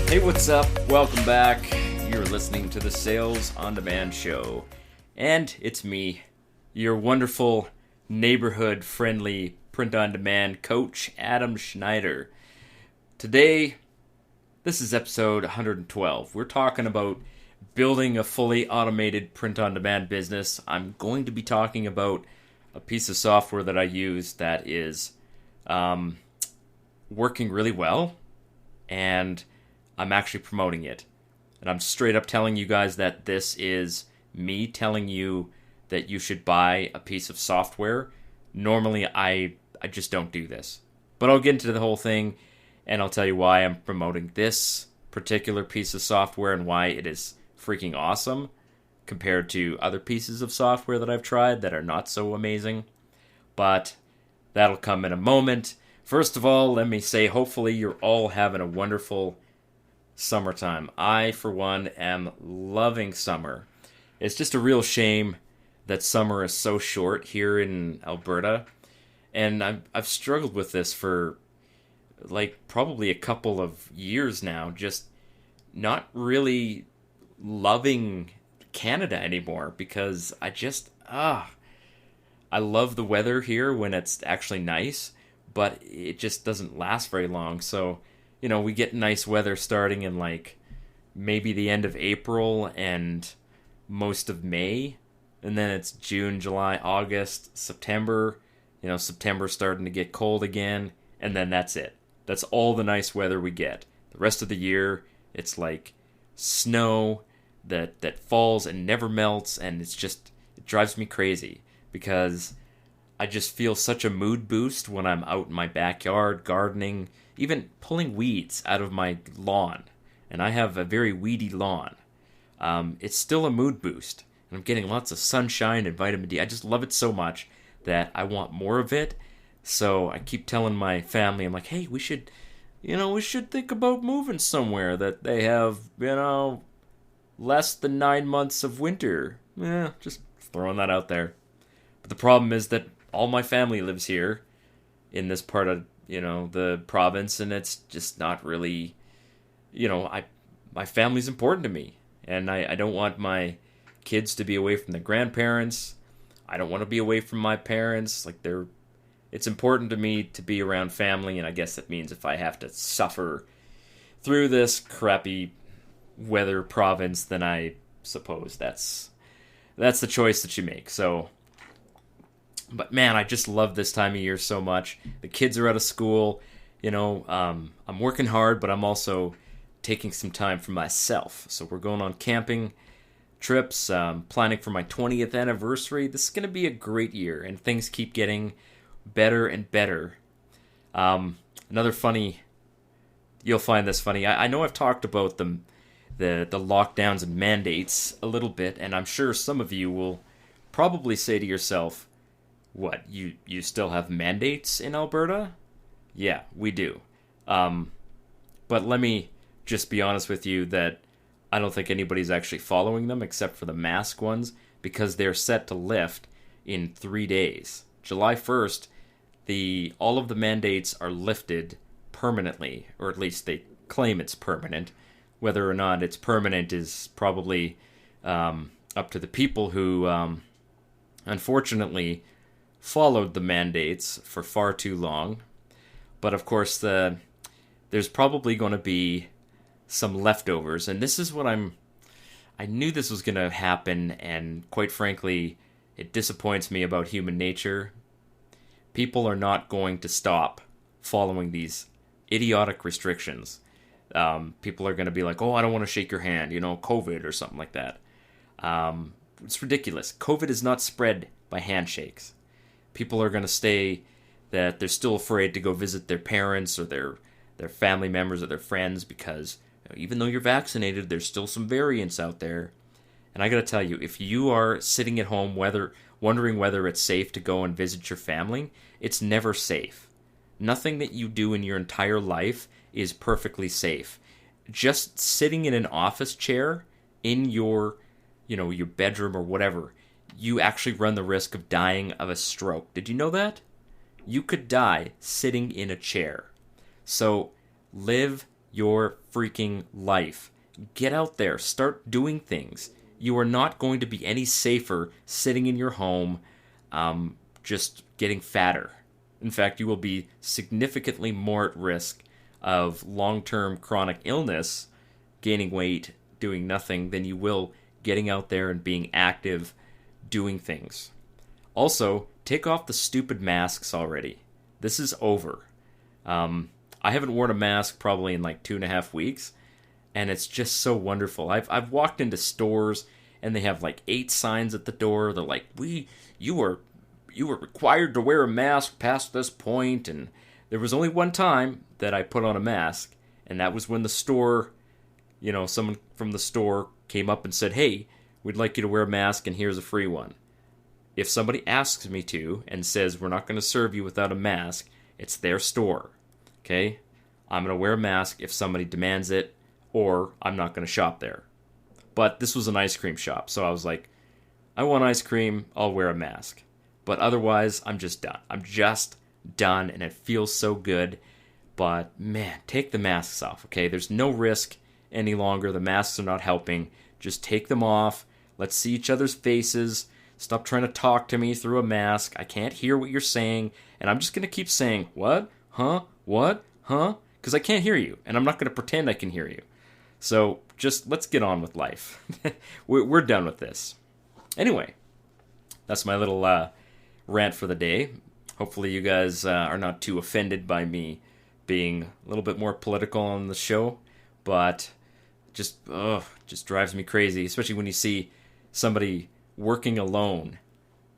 Hey, what's up? Welcome back. You're listening to the Sales on Demand show. And it's me, your wonderful, neighborhood-friendly print-on-demand coach, Adam Schneider. Today, this is episode 112. We're talking about building a fully automated print-on-demand business. I'm going to be talking about a piece of software that I use that is working really well, and I'm actually promoting it. And I'm straight up telling you guys that this is me telling you that you should buy a piece of software. Normally, I just don't do this. But I'll get into the whole thing, and I'll tell you why I'm promoting this particular piece of software and why it is freaking awesome compared to other pieces of software that I've tried that are not so amazing. But that'll come in a moment. First of all, let me say hopefully you're all having a wonderful summertime. I, for one, am loving summer. It's just a real shame that summer is so short here in Alberta. And I've struggled with this for like probably a couple of years now, just not really loving Canada anymore because I love the weather here when it's actually nice, but it just doesn't last very long. So you know, we get nice weather starting in like maybe the end of April and most of May. And then it's June, July, August, September. You know, September's starting to get cold again. And then that's it. That's all the nice weather we get. The rest of the year, it's like snow that falls and never melts. And it drives me crazy because I just feel such a mood boost when I'm out in my backyard gardening, even pulling weeds out of my lawn. And I have a very weedy lawn. It's still a mood boost. And I'm getting lots of sunshine and vitamin D. I just love it so much that I want more of it. So I keep telling my family, I'm like, hey, we should think about moving somewhere that they have, less than 9 months of winter. Just throwing that out there. But the problem is that all my family lives here in this part of the province, and it's just not really, my family's important to me, and I don't want my kids to be away from their grandparents. I don't want to be away from my parents. It's important to me to be around family, and I guess that means if I have to suffer through this crappy weather province, then I suppose that's the choice that you make. So, but man, I just love this time of year so much. The kids are out of school. I'm working hard, but I'm also taking some time for myself. So we're going on camping trips, planning for my 20th anniversary. This is going to be a great year, and things keep getting better and better. Another funny, you'll find this funny. I know I've talked about the lockdowns and mandates a little bit, and I'm sure some of you will probably say to yourself, what, you still have mandates in Alberta? Yeah, we do. But let me just be honest with you that I don't think anybody's actually following them except for the mask ones because they're set to lift in 3 days. July 1st, all of the mandates are lifted permanently, or at least they claim it's permanent. Whether or not it's permanent is probably up to the people who, unfortunately, followed the mandates for far too long. But of course, there's probably going to be some leftovers, and this is what I knew this was going to happen, and quite frankly, it disappoints me about human nature. People are not going to stop following these idiotic restrictions. People are going to be like, oh, I don't want to shake your hand, COVID or something like that. It's ridiculous. COVID is not spread by handshakes. People are going to stay that they're still afraid to go visit their parents or their family members or their friends because even though you're vaccinated, there's still some variants out there. And I got to tell you, if you are sitting at home wondering whether it's safe to go and visit your family, it's never safe. Nothing that you do in your entire life is perfectly safe. Just sitting in an office chair in your bedroom or whatever, you actually run the risk of dying of a stroke. Did you know that? You could die sitting in a chair. So live your freaking life. Get out there. Start doing things. You are not going to be any safer sitting in your home just getting fatter. In fact, you will be significantly more at risk of long-term chronic illness, gaining weight, doing nothing, than you will getting out there and being active, doing things. Also, take off the stupid masks already. This is over. I haven't worn a mask probably in like 2.5 weeks, and it's just so wonderful. I've walked into stores and they have like 8 signs at the door. They're like, you were required to wear a mask past this point, and there was only one time that I put on a mask, and that was when the store, someone from the store came up and said, "Hey, we'd like you to wear a mask, and here's a free one." If somebody asks me to and says we're not going to serve you without a mask, it's their store. Okay? I'm going to wear a mask if somebody demands it, or I'm not going to shop there. But this was an ice cream shop, so I was like, I want ice cream, I'll wear a mask. But otherwise, I'm just done. I'm just done, and it feels so good. But man, take the masks off, okay? There's no risk any longer. The masks are not helping. Just take them off. Let's see each other's faces. Stop trying to talk to me through a mask. I can't hear what you're saying, and I'm just going to keep saying, what? Huh? What? Huh? Because I can't hear you, and I'm not going to pretend I can hear you. So just let's get on with life. We're done with this. Anyway, that's my little rant for the day. Hopefully you guys are not too offended by me being a little bit more political on the show, but just drives me crazy, especially when you see somebody working alone.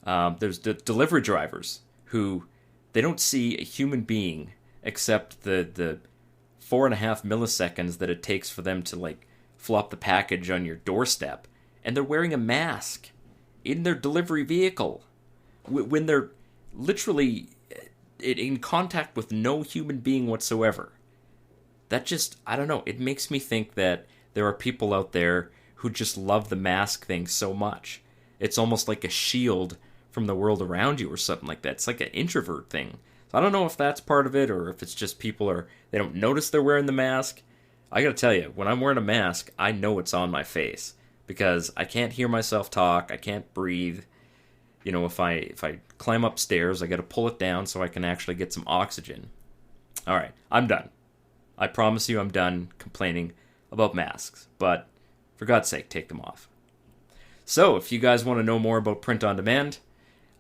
There's delivery drivers who they don't see a human being except the 4.5 milliseconds that it takes for them to like flop the package on your doorstep, and they're wearing a mask in their delivery vehicle when they're literally in contact with no human being whatsoever. That just, I don't know, it makes me think that there are people out there who just love the mask thing so much. It's almost like a shield from the world around you or something like that. It's like an introvert thing. So I don't know if that's part of it or if it's just they don't notice they're wearing the mask. I gotta tell you, when I'm wearing a mask, I know it's on my face because I can't hear myself talk, I can't breathe. If I climb upstairs, I gotta pull it down so I can actually get some oxygen. Alright, I'm done. I promise you I'm done complaining about masks, but for God's sake, take them off. So, if you guys want to know more about print on demand,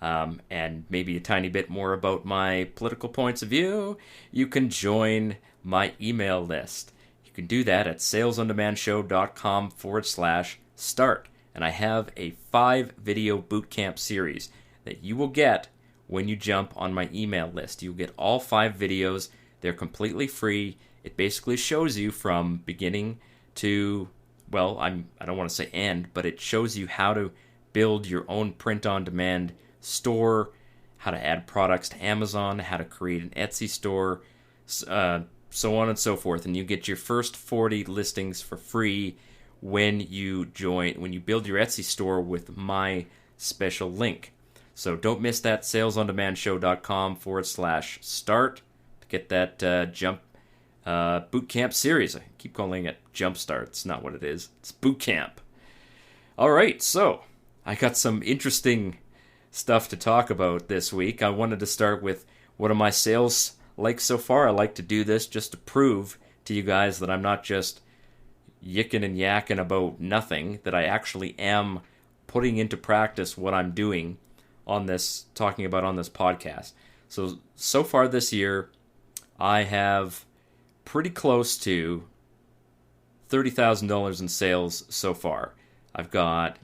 and maybe a tiny bit more about my political points of view, you can join my email list. You can do that at salesondemandshow.com/start. And I have a 5-video bootcamp series that you will get when you jump on my email list. You'll get all 5 videos. They're completely free. It basically shows you from beginning to, well, I don't want to say end, but it shows you how to build your own print-on-demand store, how to add products to Amazon, how to create an Etsy store, so on and so forth. And you get your first 40 listings for free when you build your Etsy store with my special link. So don't miss that, salesondemandshow.com/start to get that jump bootcamp series. I keep calling it Jumpstart. It's not what it is. It's bootcamp. All right, so I got some interesting stuff to talk about this week. I wanted to start with what are my sales like so far. I like to do this just to prove to you guys that I'm not just yicking and yakking about nothing, that I actually am putting into practice what I'm doing talking about on this podcast. So far this year, I have pretty close to $30,000 in sales so far. I've got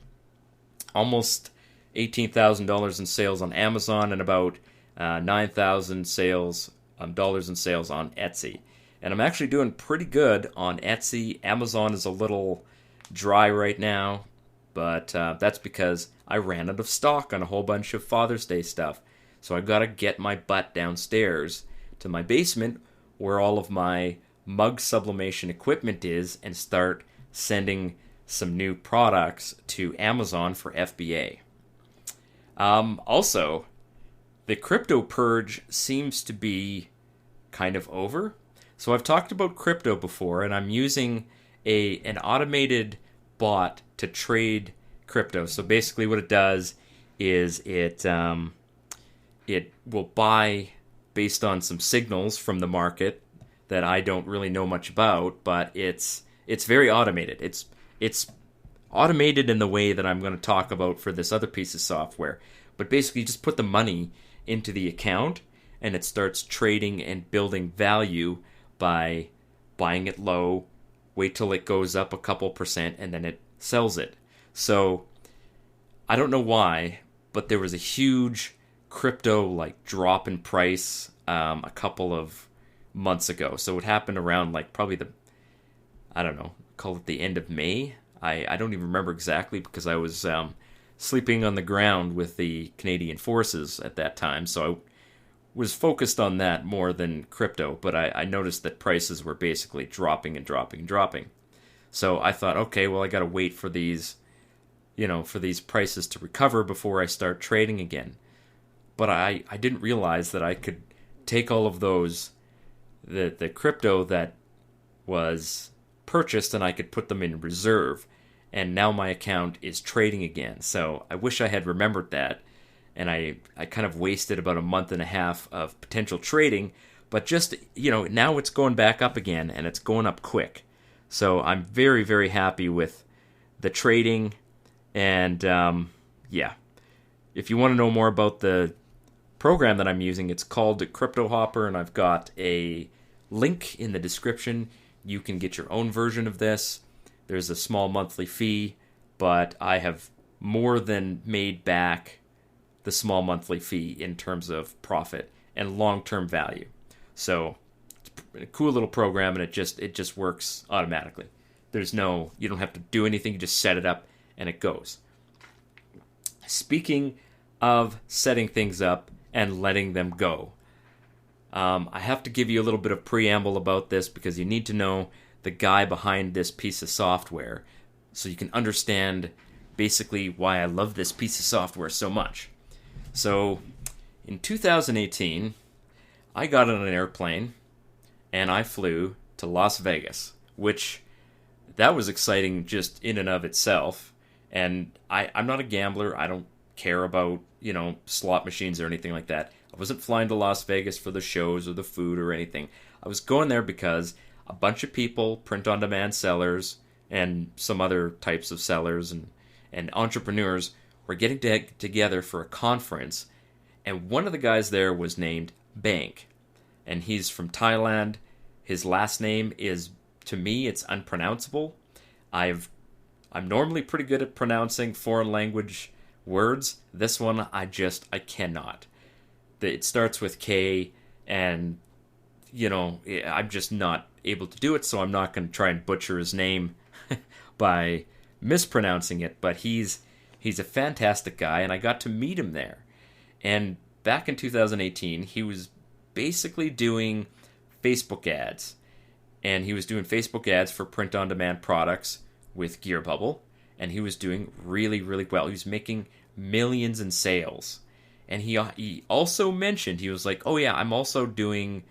almost $18,000 in sales on Amazon and about $9,000 dollars in sales on Etsy. And I'm actually doing pretty good on Etsy. Amazon is a little dry right now, but that's because I ran out of stock on a whole bunch of Father's Day stuff. So I got to get my butt downstairs to my basement where all of my mug sublimation equipment is and start sending some new products to Amazon for FBA. Also, the crypto purge seems to be kind of over. So I've talked about crypto before, and I'm using an automated bot to trade crypto. So basically, what it does is it will buy based on some signals from the market that I don't really know much about, but it's very automated. It's automated in the way that I'm going to talk about for this other piece of software. But basically, you just put the money into the account, and it starts trading and building value by buying it low, wait till it goes up a couple percent, and then it sells it. So I don't know why, but there was a huge crypto like drop in price a couple of months ago. So it happened around like probably I don't know, call it the end of May. I don't even remember exactly because I was sleeping on the ground with the Canadian forces at that time. So I was focused on that more than crypto, but I noticed that prices were basically dropping and dropping and dropping. So I thought, okay, well, I got to wait for these, for these prices to recover before I start trading again. But I didn't realize that I could take all of those, the crypto that was purchased, and I could put them in reserve. And now my account is trading again. So I wish I had remembered that. And I kind of wasted about a month and a half of potential trading. But just, now it's going back up again, and it's going up quick. So I'm very, very happy with the trading. And, if you want to know more about the program that I'm using, it's called Crypto Hopper, and I've got a link in the description. You can get your own version of this. There's a small monthly fee, but I have more than made back the small monthly fee in terms of profit and long-term value. So it's a cool little program, and it just works automatically. You don't have to do anything, you just set it up and it goes. Speaking of setting things up and letting them go, I have to give you a little bit of preamble about this because you need to know the guy behind this piece of software so you can understand basically why I love this piece of software so much. So in 2018, I got on an airplane and I flew to Las Vegas, which that was exciting just in and of itself. And I'm not a gambler. I don't care about, slot machines or anything like that. I wasn't flying to Las Vegas for the shows or the food or anything. I was going there because a bunch of people, print-on-demand sellers, and some other types of sellers and entrepreneurs were getting together for a conference. And one of the guys there was named Bank. And he's from Thailand. His last name is, to me, it's unpronounceable. I'm normally pretty good at pronouncing foreign language words. This one, I cannot. It starts with K, and, I'm just not able to do it, so I'm not going to try and butcher his name by mispronouncing it, but he's a fantastic guy, and I got to meet him there. And back in 2018, he was basically doing Facebook ads, and he was doing Facebook ads for print-on-demand products with Gear Bubble, and he was doing really, really well. He was making millions in sales. And he also mentioned, he was like, oh yeah, I'm also doing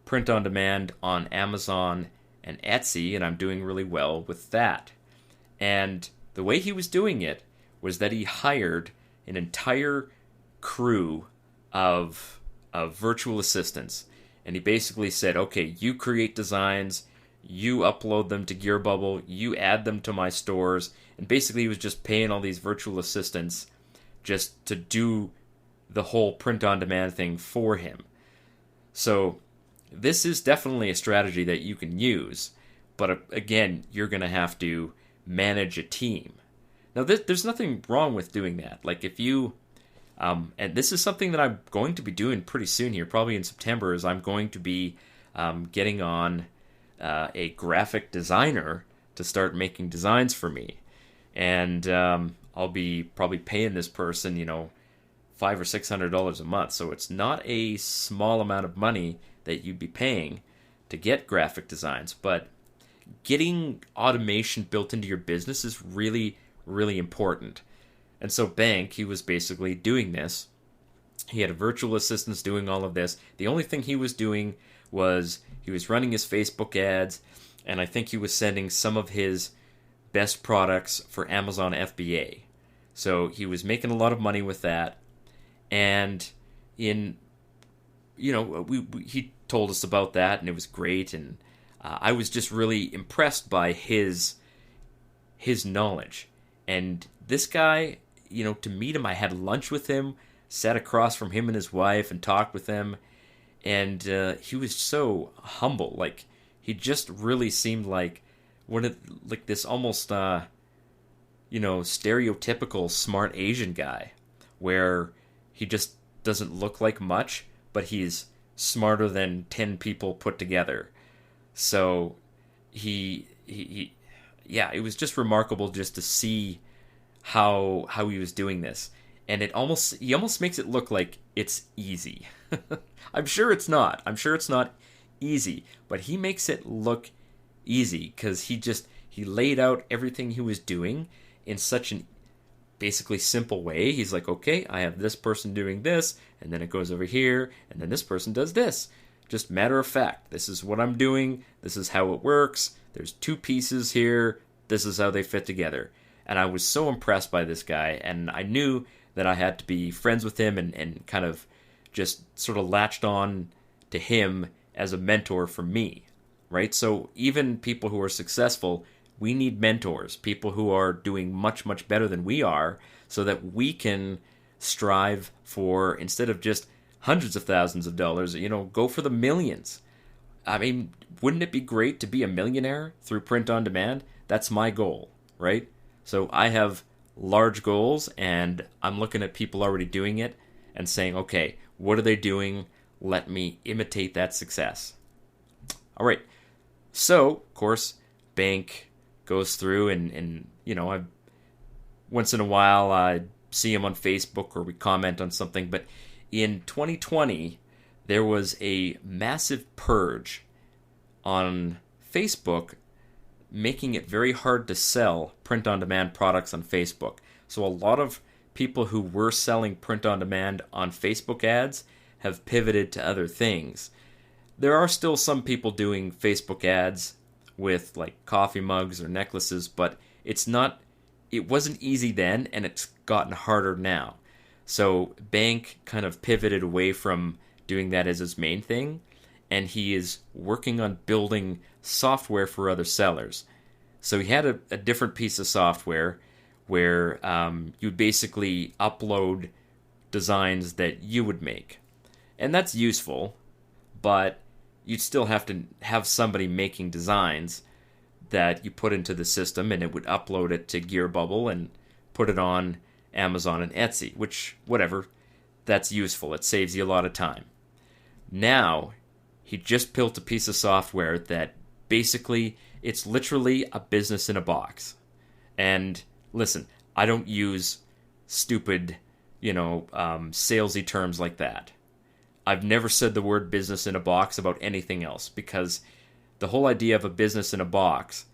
print-on-demand on Amazon and Etsy, and I'm doing really well with that. And the way he was doing it was that he hired an entire crew of virtual assistants. And he basically said, okay, you create designs, you upload them to Gear Bubble, you add them to my stores. And basically he was just paying all these virtual assistants just to do the whole print-on-demand thing for him. So this is definitely a strategy that you can use, but again, you're going to have to manage a team. Now, there's nothing wrong with doing that. Like if you, and this is something that I'm going to be doing pretty soon here, probably in September, is I'm going to be getting on a graphic designer to start making designs for me. And I'll be probably paying this person, $500 or $600 a month. So it's not a small amount of money that you'd be paying to get graphic designs. But getting automation built into your business is really, really important. And so Bank, he was basically doing this. He had a virtual assistant doing all of this. The only thing he was doing was he was running his Facebook ads, and I think he was sending some of his best products for Amazon FBA. So he was making a lot of money with that, and he told us about that, and it was great, and I was just really impressed by his knowledge. And this guy, to meet him, I had lunch with him, sat across from him and his wife, and talked with him, and he was so humble. Like, he just really seemed like this almost stereotypical smart Asian guy, where he just doesn't look like much, but he's smarter than 10 people put together. So it was just remarkable just to see how he was doing this. And he almost makes it look like it's easy. I'm sure it's not. I'm sure it's not easy, but he makes it look easy because he laid out everything he was doing in such an basically simple way. He's like, okay, I have this person doing this, and then it goes over here, and then this person does this. Just matter of fact, this is what I'm doing, this is how it works, there's 2 pieces here, this is how they fit together. And I was so impressed by this guy, and I knew that I had to be friends with him and kind of just sort of latched on to him as a mentor for me, right? So even people who are successful, we need mentors, people who are doing much, much better than we are, so that we can strive for, instead of just hundreds of thousands of dollars, go for the millions. I mean, wouldn't it be great to be a millionaire through print on demand? That's my goal, right? So I have large goals, and I'm looking at people already doing it and saying, okay, what are they doing? Let me imitate that success. All right. So, of course, Bank goes through and I once in a while I see him on Facebook or we comment on something, but in 2020 there was a massive purge on Facebook, making it very hard to sell print-on-demand products on Facebook. So a lot of people who were selling print-on-demand on Facebook ads have pivoted to other things. There are still some people doing Facebook ads with like coffee mugs or necklaces, but it wasn't easy then, and it's gotten harder now. So Bank kind of pivoted away from doing that as his main thing, and he is working on building software for other sellers. So he had a different piece of software where you basically upload designs that you would make. And that's useful, but you'd still have to have somebody making designs that you put into the system, and it would upload it to Gearbubble and put it on Amazon and Etsy, which, whatever, that's useful. It saves you a lot of time. Now, he just built a piece of software that basically, it's literally a business in a box. And listen, I don't use stupid, salesy terms like that. I've never said the word business in a box about anything else, because the whole idea of a business in a box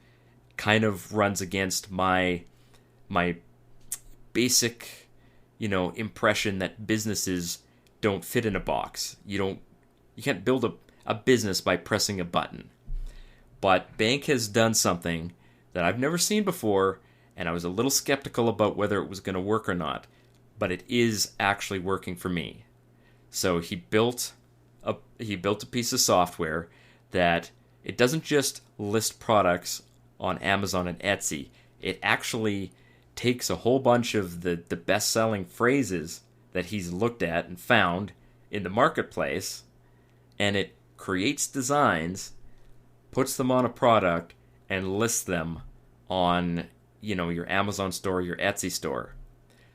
kind of runs against my basic, impression that businesses don't fit in a box. You can't build a business by pressing a button. But Bank has done something that I've never seen before, and I was a little skeptical about whether it was going to work or not, but it is actually working for me. So he built a piece of software that it doesn't just list products on Amazon and Etsy. It actually takes a whole bunch of the best-selling phrases that he's looked at and found in the marketplace, and it creates designs, puts them on a product, and lists them on, your Amazon store, your Etsy store.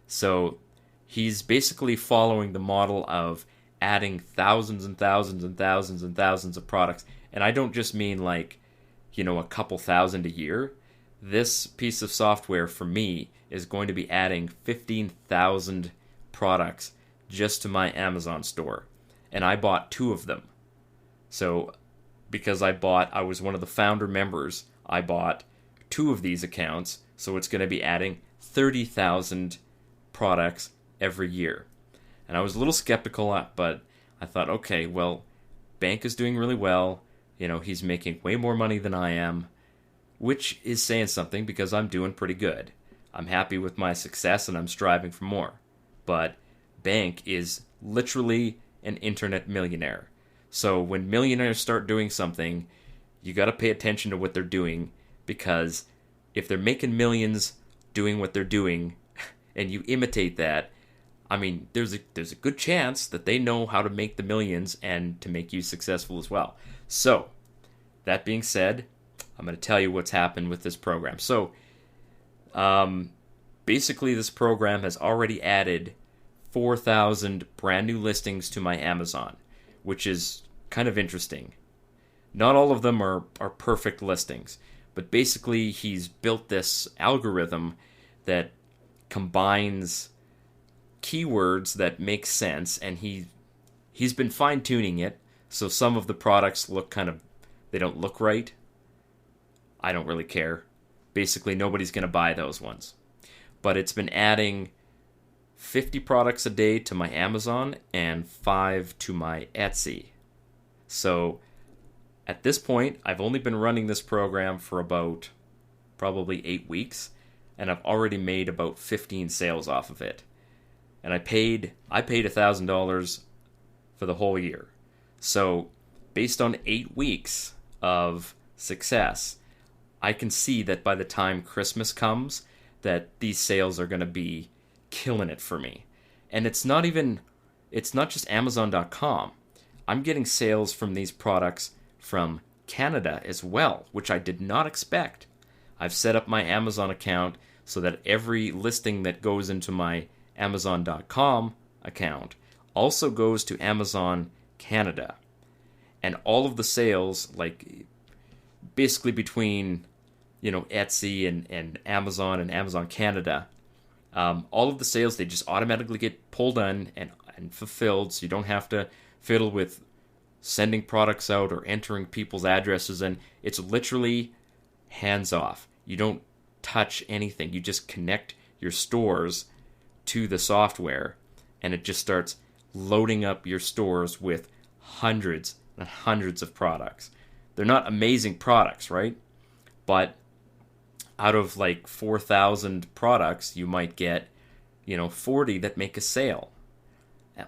So he's basically following the model of adding thousands and thousands and thousands and thousands of products. And I don't just mean a couple thousand a year. This piece of software for me is going to be adding 15,000 products just to my Amazon store. And I bought 2 of them. So because I was one of the founder members, I bought 2 of these accounts. So it's going to be adding 30,000 products every year. And I was a little skeptical, but I thought, okay, well, Bank is doing really well. He's making way more money than I am, which is saying something because I'm doing pretty good. I'm happy with my success and I'm striving for more. But Bank is literally an internet millionaire. So when millionaires start doing something, you got to pay attention to what they're doing, because if they're making millions doing what they're doing and you imitate that, I mean, there's a good chance that they know how to make the millions and to make you successful as well. So, that being said, I'm going to tell you what's happened with this program. So, basically this program has already added 4,000 brand new listings to my Amazon, which is kind of interesting. Not all of them are perfect listings, but basically he's built this algorithm that combines keywords that make sense, and he's been fine-tuning it, so some of the products look they don't look right. I don't really care. Basically, nobody's going to buy those ones. But it's been adding 50 products a day to my Amazon and 5 to my Etsy. So at this point, I've only been running this program for about probably 8 weeks, and I've already made about 15 sales off of it. And I paid $1,000 for the whole year. So based on 8 weeks of success, I can see that by the time Christmas comes, that these sales are going to be killing it for me. And it's not just Amazon.com. I'm getting sales from these products from Canada as well, which I did not expect. I've set up my Amazon account so that every listing that goes into my Amazon.com account also goes to Amazon Canada. And all of the sales, like basically between Etsy and Amazon Canada, all of the sales, they just automatically get pulled in and fulfilled, so you don't have to fiddle with sending products out or entering people's addresses, and it's literally hands off. You don't touch anything. You just connect your stores to the software, and it just starts loading up your stores with hundreds and hundreds of products. They're not amazing products, right? But out of like 4,000 products, you might get, 40 that make a sale.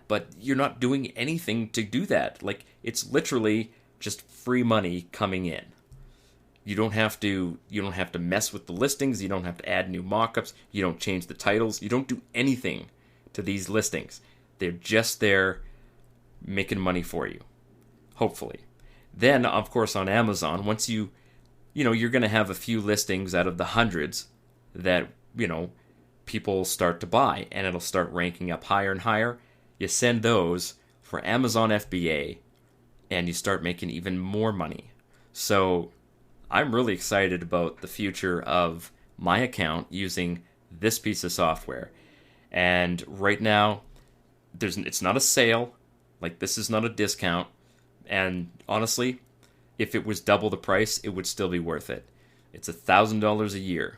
But you're not doing anything to do that. Like, it's literally just free money coming in. You don't have to mess with the listings, you don't have to add new mock-ups, you don't change the titles, you don't do anything to these listings. They're just there making money for you. Hopefully. Then, of course, on Amazon, once you're going to have a few listings out of the hundreds that, people start to buy, and it'll start ranking up higher and higher. You send those for Amazon FBA, and you start making even more money. So I'm really excited about the future of my account using this piece of software. And right now, it's not a sale. Like, this is not a discount. And honestly, if it was double the price, it would still be worth it. It's $1,000 a year.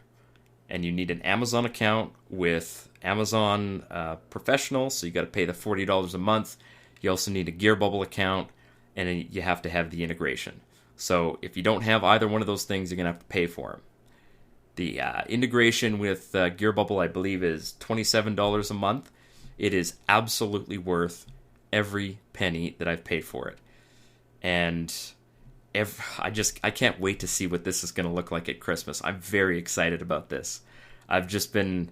And you need an Amazon account with Amazon Professional, so you got to pay the $40 a month. You also need a Gear Bubble account, and you have to have the integration. So if you don't have either one of those things, you're going to have to pay for them. The integration with Gear Bubble, I believe, is $27 a month. It is absolutely worth every penny that I've paid for it. And I can't wait to see what this is going to look like at Christmas. I'm very excited about this. I've just been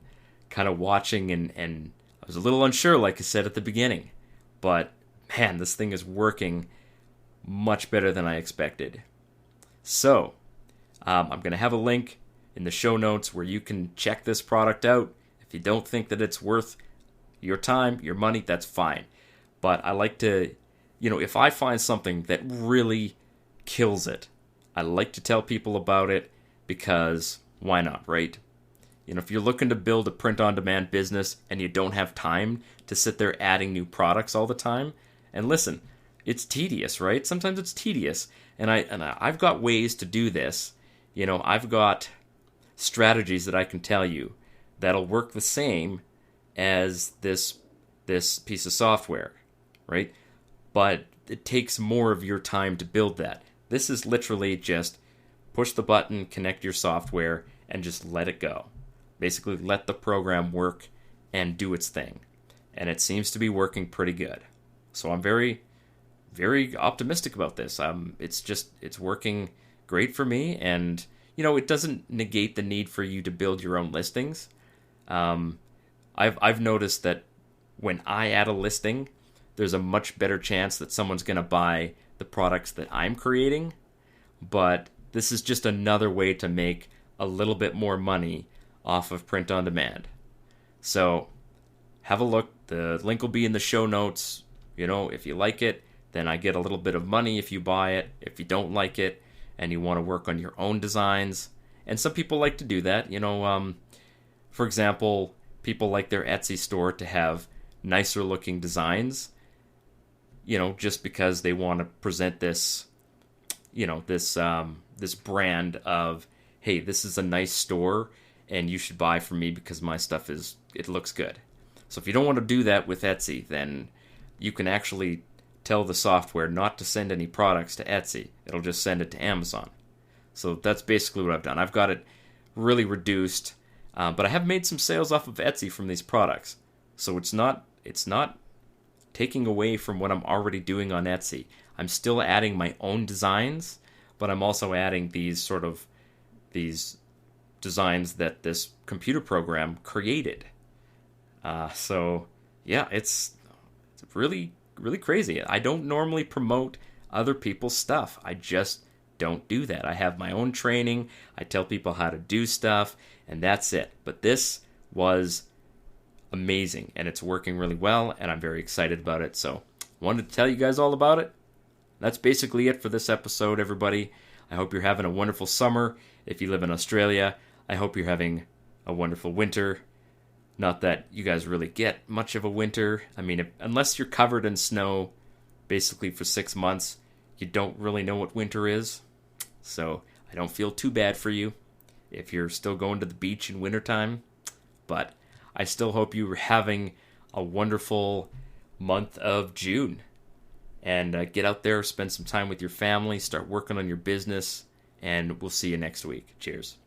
kind of watching, and I was a little unsure, like I said at the beginning. But, man, this thing is working much better than I expected. So, I'm going to have a link in the show notes where you can check this product out. If you don't think that it's worth your time, your money, that's fine. But I like to, if I find something that really kills it, I like to tell people about it, because why not, right? If you're looking to build a print-on-demand business and you don't have time to sit there adding new products all the time, and listen, it's tedious, right? Sometimes it's tedious, and I've got ways to do this. I've got strategies that I can tell you that'll work the same as this piece of software, right? But it takes more of your time to build that. This is literally just push the button, connect your software, and just let it go. Basically, let the program work and do its thing. And it seems to be working pretty good. So I'm very, very optimistic about this. It's working great for me, and it doesn't negate the need for you to build your own listings. I've noticed that when I add a listing, there's a much better chance that someone's going to buy the products that I'm creating. But this is just another way to make a little bit more money off of print on demand. So have a look. The link will be in the show notes. If you like it, then I get a little bit of money if you buy it. If you don't like it and you want to work on your own designs, and some people like to do that. For example, people like their Etsy store to have nicer looking designs, just because they want to present this, this brand of, hey, this is a nice store and you should buy from me because my stuff it looks good. So if you don't want to do that with Etsy, then you can actually tell the software not to send any products to Etsy. It'll just send it to Amazon. So that's basically what I've done. I've got it really reduced, but I have made some sales off of Etsy from these products. So it's not taking away from what I'm already doing on Etsy. I'm still adding my own designs, but I'm also adding these designs that this computer program created. So yeah, it's really, really crazy. I don't normally promote other people's stuff. I just don't do that. I have my own training. I tell people how to do stuff, and that's it. But this was amazing, and it's working really well, and I'm very excited about it. So wanted to tell you guys all about it. That's basically it for this episode, everybody. I hope you're having a wonderful summer. If you live in Australia, I hope you're having a wonderful winter. Not that you guys really get much of a winter. I mean, unless you're covered in snow basically for 6 months, you don't really know what winter is. So I don't feel too bad for you if you're still going to the beach in wintertime. But I still hope you're having a wonderful month of June. And get out there, spend some time with your family, start working on your business, and we'll see you next week. Cheers.